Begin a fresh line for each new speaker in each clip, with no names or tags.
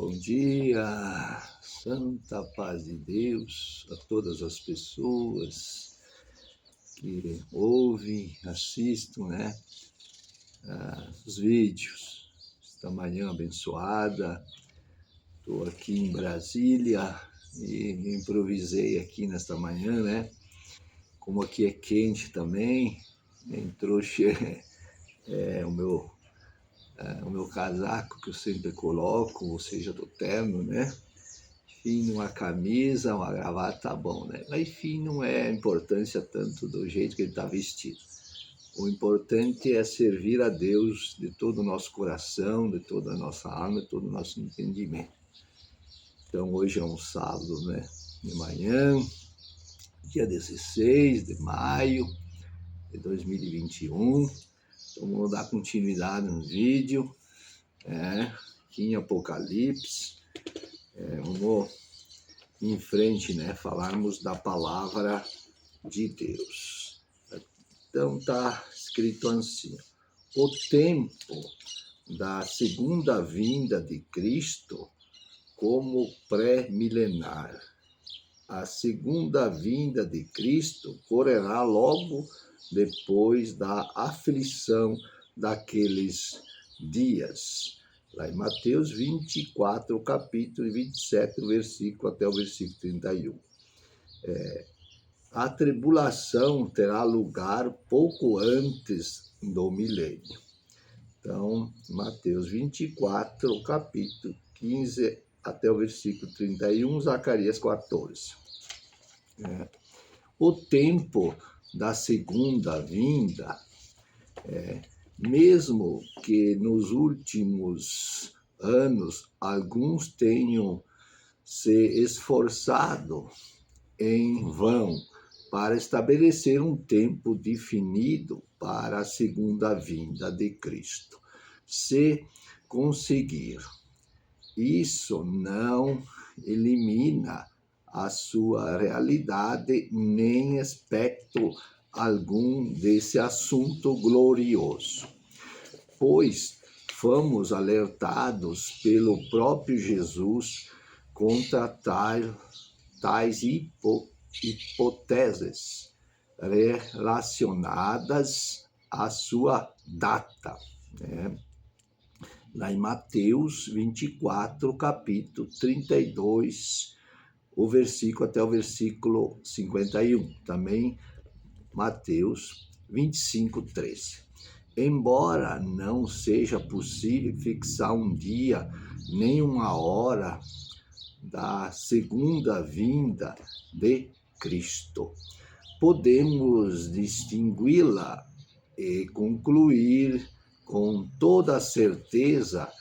Bom dia, santa paz de Deus a todas as pessoas que ouvem, assistem, os vídeos. Esta manhã abençoada, estou aqui em Brasília e improvisei aqui nesta manhã, como aqui é quente também, entrou o meu casaco que eu sempre coloco, ou seja, do terno, Enfim, uma camisa, uma gravata, tá bom, Mas enfim, não é a importância tanto do jeito que ele está vestido. O importante é servir a Deus de todo o nosso coração, de toda a nossa alma, de todo o nosso entendimento. Então hoje é um sábado, de manhã, dia 16 de maio de 2021. Então vamos dar continuidade no vídeo, aqui em Apocalipse. Vamos em frente, falarmos da palavra de Deus. Então está escrito assim: o tempo da segunda vinda de Cristo como pré-milenar. A segunda vinda de Cristo correrá logo depois da aflição daqueles dias. Lá em Mateus 24, capítulo 27, versículo até o versículo 31. A tribulação terá lugar pouco antes do milênio. Então, Mateus 24, capítulo 15 até o versículo 31, Zacarias 14. O tempo da segunda vinda, mesmo que nos últimos anos alguns tenham se esforçado em vão para estabelecer um tempo definido para a segunda vinda de Cristo. Se conseguir, isso não elimina a sua realidade nem aspecto algum desse assunto glorioso, pois fomos alertados pelo próprio Jesus contra tais hipóteses relacionadas à sua data. Lá em Mateus 24, capítulo 32, o versículo até o versículo 51. Também Mateus 25, 13. Embora não seja possível fixar um dia nem uma hora da segunda vinda de Cristo, podemos distingui-la e concluir com toda a certeza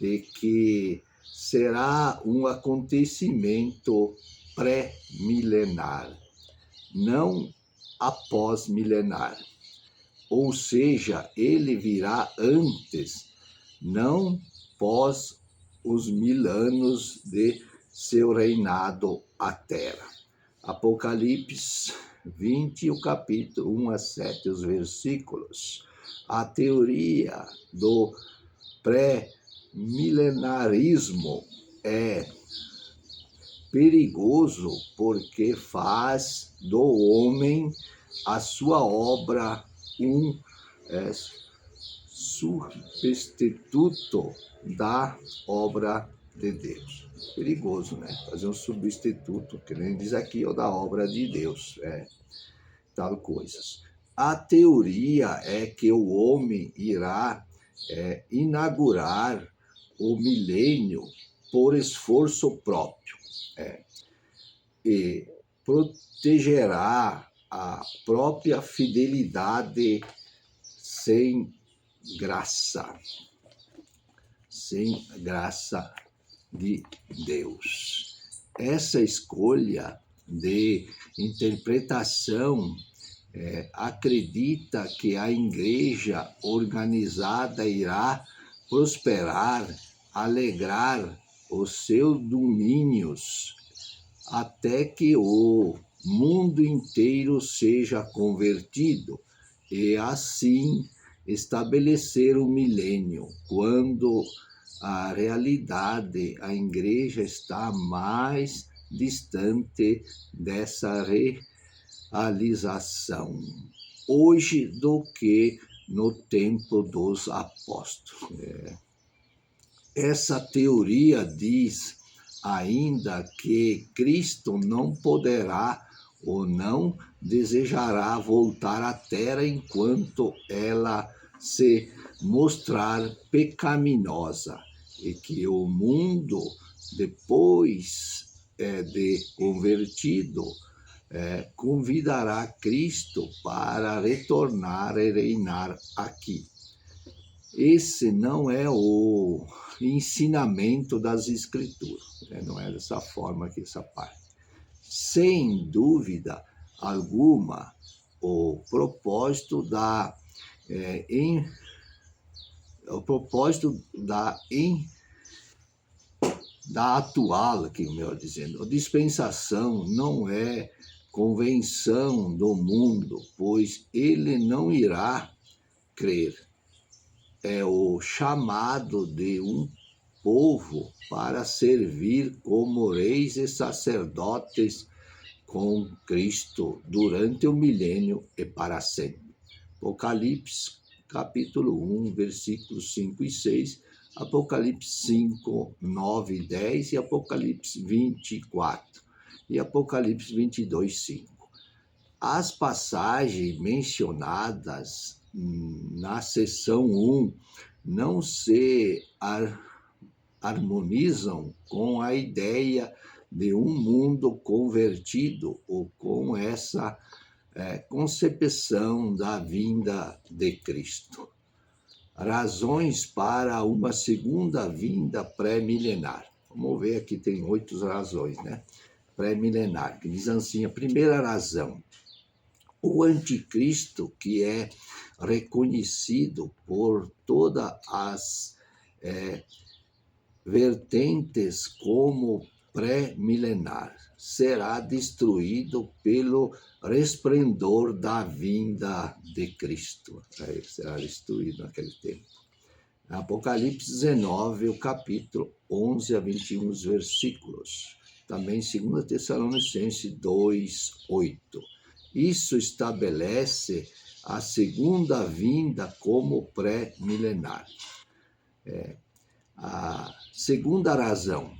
de que será um acontecimento pré-milenar, não após-milenar. Ou seja, ele virá antes, não pós os 1000 anos de seu reinado à terra. Apocalipse 20, o capítulo 1 a 7, os versículos. A teoria do pré-milenarismo é perigoso porque faz do homem a sua obra um substituto da obra de Deus. Perigoso, Fazer um substituto, que nem diz aqui, da obra de Deus, tal coisas. A teoria é que o homem irá inaugurar o milênio por esforço próprio, e protegerá a própria fidelidade sem graça de Deus. Essa escolha de interpretação acredita que a igreja organizada irá prosperar, alegrar os seus domínios, até que o mundo inteiro seja convertido, e assim estabelecer o milênio, quando a realidade, a igreja está mais distante dessa realização hoje do que no tempo dos apóstolos. Essa teoria diz ainda que Cristo não poderá ou não desejará voltar à terra enquanto ela se mostrar pecaminosa, e que o mundo, depois de convertido, convidará Cristo para retornar e reinar aqui. Esse não é o ensinamento das Escrituras, não é dessa forma que essa parte. Sem dúvida alguma, o propósito da atual, que melhor dizendo, a dispensação não é convenção do mundo, pois ele não irá crer. É o chamado de um povo para servir como reis e sacerdotes com Cristo durante o milênio e para sempre. Apocalipse capítulo 1, versículos 5 e 6, Apocalipse 5, 9 e 10 e Apocalipse 24 e Apocalipse 22, 5. As passagens mencionadas na seção 1 não se harmonizam com a ideia de um mundo convertido ou com essa concepção da vinda de Cristo. Razões para uma segunda vinda pré-milenar. Vamos ver aqui, tem 8 razões, pré-milenar, que diz assim: a primeira razão, o anticristo, que é reconhecido por todas as vertentes como pré-milenar, será destruído pelo resplendor da vinda de Cristo. Ele será destruído naquele tempo. Apocalipse 19, o capítulo 11 a 21, os versículos. Também 2 Tessalonicenses 2, 8. Isso estabelece a segunda vinda como pré-milenar. A segunda razão,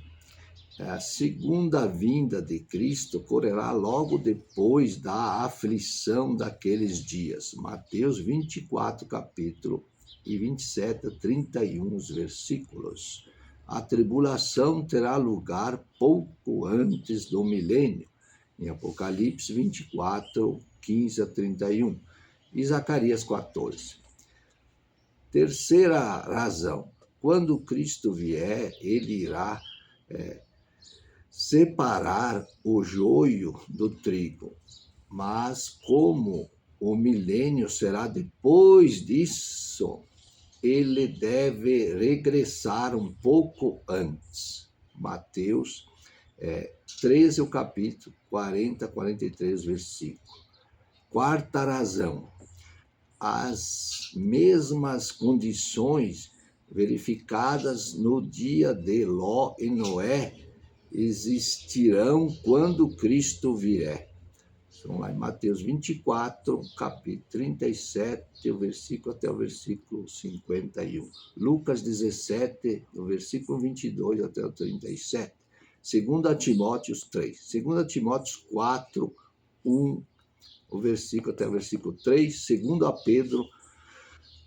a segunda vinda de Cristo ocorrerá logo depois da aflição daqueles dias. Mateus 24, capítulo, e 27 a 31, os versículos. A tribulação terá lugar pouco antes do milênio, em Apocalipse 24, 15 a 31, e Zacarias 14. Terceira razão, quando Cristo vier, ele irá separar o joio do trigo, mas como o milênio será depois disso, ele deve regressar um pouco antes. Mateus 13, o capítulo, 40 a 43, versículo. Quarta razão, as mesmas condições verificadas no dia de Ló e Noé existirão quando Cristo vier. Vamos lá em Mateus 24, capítulo 37, o versículo até o versículo 51. Lucas 17, do versículo 22 até o 37. 2 Timóteo 3. 2 Timóteo 4, 1, o versículo até o versículo 3. 2 Pedro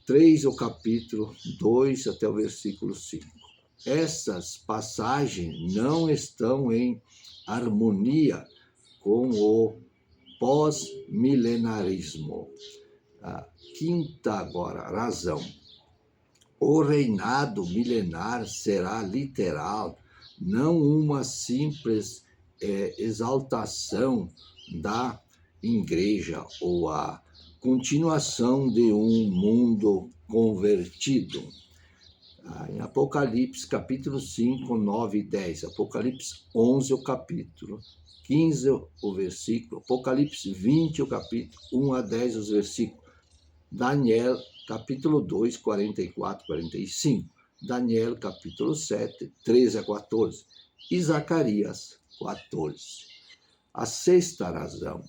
3, o capítulo 2 até o versículo 5. Essas passagens não estão em harmonia com o pós-milenarismo. A quinta agora razão, o reinado milenar será literal, não uma simples exaltação da igreja ou a continuação de um mundo convertido. Em Apocalipse, capítulo 5, 9 e 10, Apocalipse 11, o capítulo, 15, o versículo, Apocalipse 20, o capítulo, 1 a 10, os versículos, Daniel, capítulo 2, 44, 45. Daniel, capítulo 7, 13 a 14. E Zacarias, 14. A sexta razão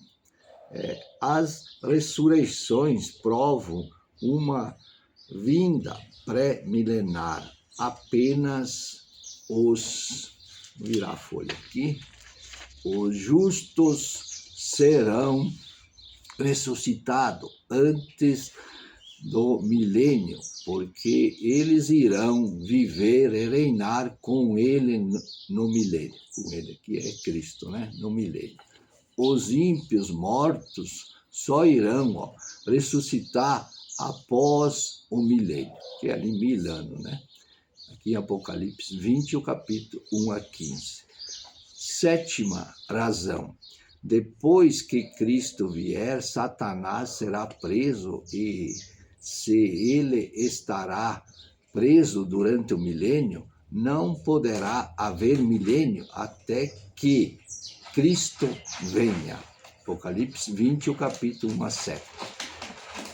as ressurreições provam uma vinda pré-milenar. Apenas os, vou virar a folha aqui, os justos serão ressuscitados antes do milênio, porque eles irão viver e reinar com ele no milênio. Com ele aqui é Cristo, né? No milênio. Os ímpios mortos só irão ressuscitar após o milênio, que é ali 1000 anos, né? Aqui em Apocalipse 20, o capítulo 1 a 15. Sétima razão. Depois que Cristo vier, Satanás será preso e, se ele estará preso durante o milênio, não poderá haver milênio até que Cristo venha. Apocalipse 20, o capítulo 1 a 7.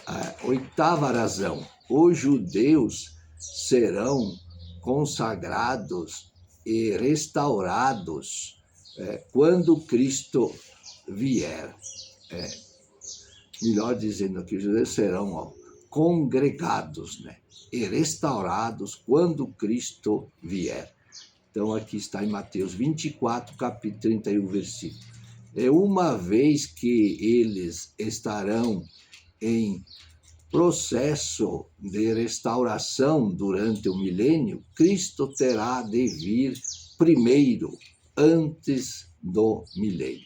A oitava razão. Os judeus serão consagrados e restaurados quando Cristo vier. Melhor dizendo que os judeus serão congregados, né? E restaurados quando Cristo vier. Então, aqui está em Mateus 24, capítulo 31, versículo. Uma vez que eles estarão em processo de restauração durante o milênio, Cristo terá de vir primeiro, antes do milênio.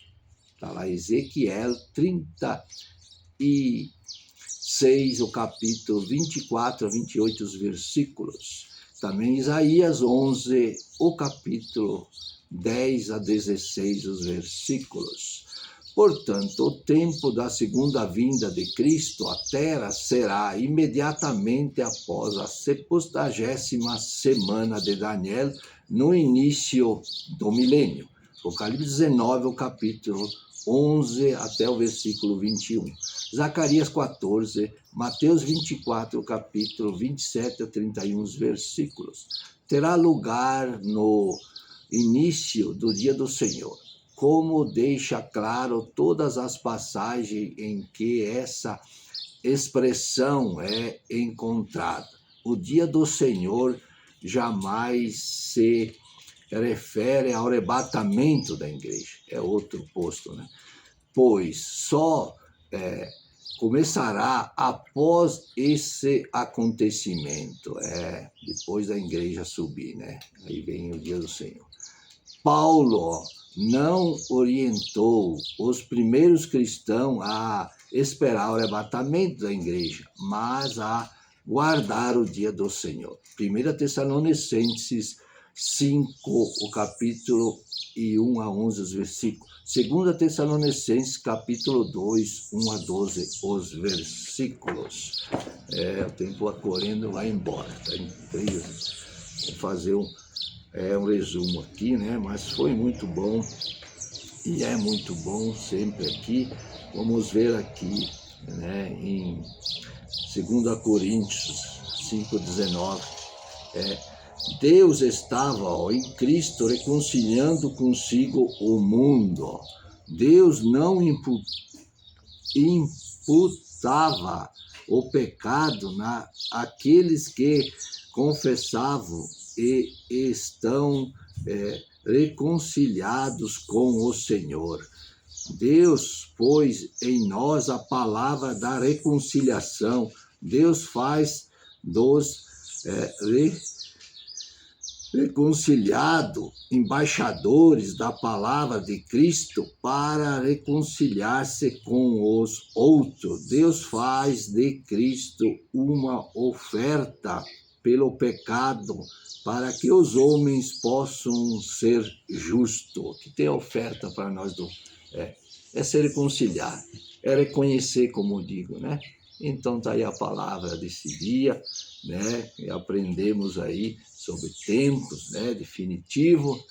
Está lá Ezequiel 36, o capítulo 24 a 28, os versículos. Também Isaías 11, o capítulo 10 a 16, os versículos. Portanto, o tempo da segunda vinda de Cristo à Terra será imediatamente após a 70ª semana de Daniel, no início do milênio. Apocalipse 19, o capítulo 11 até o versículo 21. Zacarias 14, Mateus 24, o capítulo 27 a 31, os versículos. Terá lugar no início do dia do Senhor, como deixa claro todas as passagens em que essa expressão é encontrada. O dia do Senhor jamais se refere ao arrebatamento da igreja, é outro posto, né? Pois só começará após esse acontecimento, depois da igreja subir, né? Aí vem o dia do Senhor. Paulo não orientou os primeiros cristãos a esperar o arrebatamento da igreja, mas a guardar o dia do Senhor. 1 Tessalonicenses 5, o capítulo 1 a 11, os versículos. 2 Tessalonicenses, capítulo 2, 1 a 12, os versículos. O tempo correndo vai embora, tá incrível. Vou fazer um resumo aqui, né? Mas foi muito bom e é muito bom sempre aqui. Vamos ver aqui, né? Em 2 Coríntios 5,19. Deus estava em Cristo reconciliando consigo o mundo. Deus não imputava o pecado àqueles que confessavam e estão reconciliados com o Senhor. Deus pôs em nós a palavra da reconciliação. Deus faz dos reconciliados embaixadores da palavra de Cristo para reconciliar-se com os outros. Deus faz de Cristo uma oferta pelo pecado para que os homens possam ser justos. O que tem oferta para nós? É se reconciliar, é reconhecer, como digo, né? Então está aí a palavra desse dia, né? E aprendemos aí sobre tempos, né? Definitivo,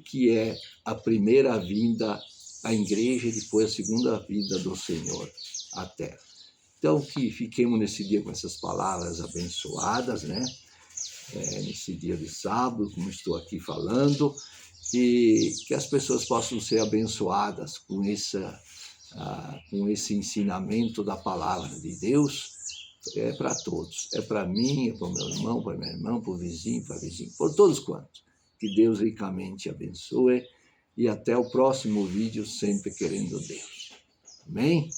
que é a primeira vinda à igreja e depois a segunda vinda do Senhor à terra. Então, que fiquemos nesse dia com essas palavras abençoadas, né? Nesse dia de sábado, como estou aqui falando, e que as pessoas possam ser abençoadas com esse ensinamento da palavra de Deus. É para todos, é para mim, é para o meu irmão, para a minha irmã, para o vizinho, para a vizinha, por todos quantos. Que Deus ricamente abençoe e até o próximo vídeo, sempre querendo Deus. Amém?